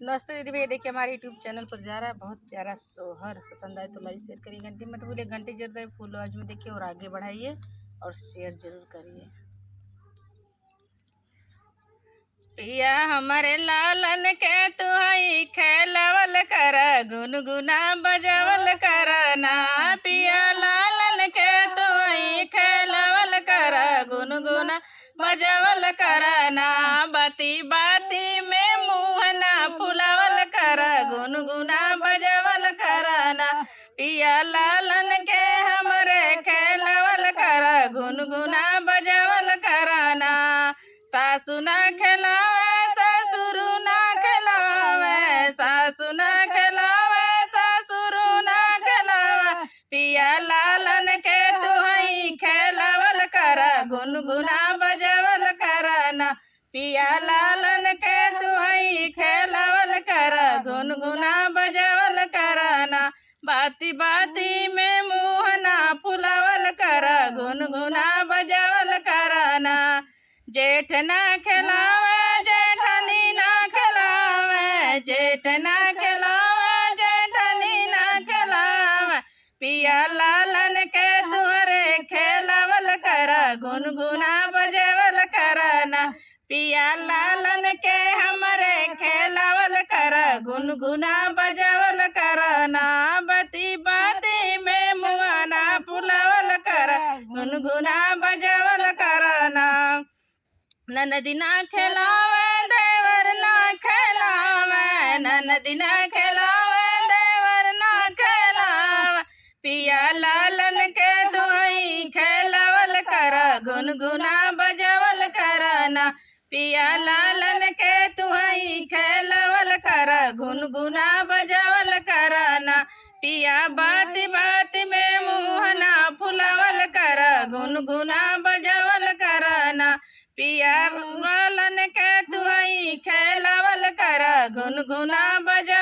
नमस्ते दीदी भैया, देखिए हमारे यूट्यूब चैनल पर जा रहा है बहुत प्यारा सोहर। पसंद आए तो लाइक शेयर करिए, घंटी मत भूलिए, घंटी जरूर दे, फुल आवाज में देखिए और आगे बढ़ाइए और शेयर जरूर करिए। पिया हमारे लालन के तुहई खेलवल कर, गुनगुना बजावल कर ना। पिया लालन के तुहई खेलवल कर, गुनगुना बजावल कर ना। बाती बाती में मुँह ना फुलावल कर, गुनगुना बजावल कर ना। पिया लालन के हमरे खेलवल कर, गुनगुना बजावल कर ना। सासु ना खिलावे ससुर ना खिलावे, सासु ना खिलावे ससुर ना खिलावे। पिया लालन के तुहई खेलवल कर, गुनगुना बजावल कर ना। पिया लालन के तुहई खेलवल कर, गुनगुना बजावल कर ना। बाती बाती में मुँह ना फुलावल कर, गुनगुना बजावल कर ना। जेठ ना खिलावे जेठनी ना खिलावे, जेठ ना खिलावे जेठनी ना खिलावे। पिया लालन के तुहरे खेलवल कर, गुनगुना बजावल कर ना। पिया लालन के हमरे खेलवल कर, गुनगुना बजावल कर ना। बती बाती में मुआना फुलावल कर, गुनगुना बजावल कर ना। ननदी ना खिलावे देवर ना खिलावे, ननदी ना खिलावे देवर ना खिलावे। पिया लालन के तुहई खेलवल कर, गुनगुना बजावल कर ना। पिया लालन के तुहई खेलवल कर, गुनगुना बजावल कर ना। पिया बाती बाती में मुँह ना फुलावल कर, गुनगुना बजावल कर ना। पिया लालन के तुहई खेलवल कर, गुनगुना बजा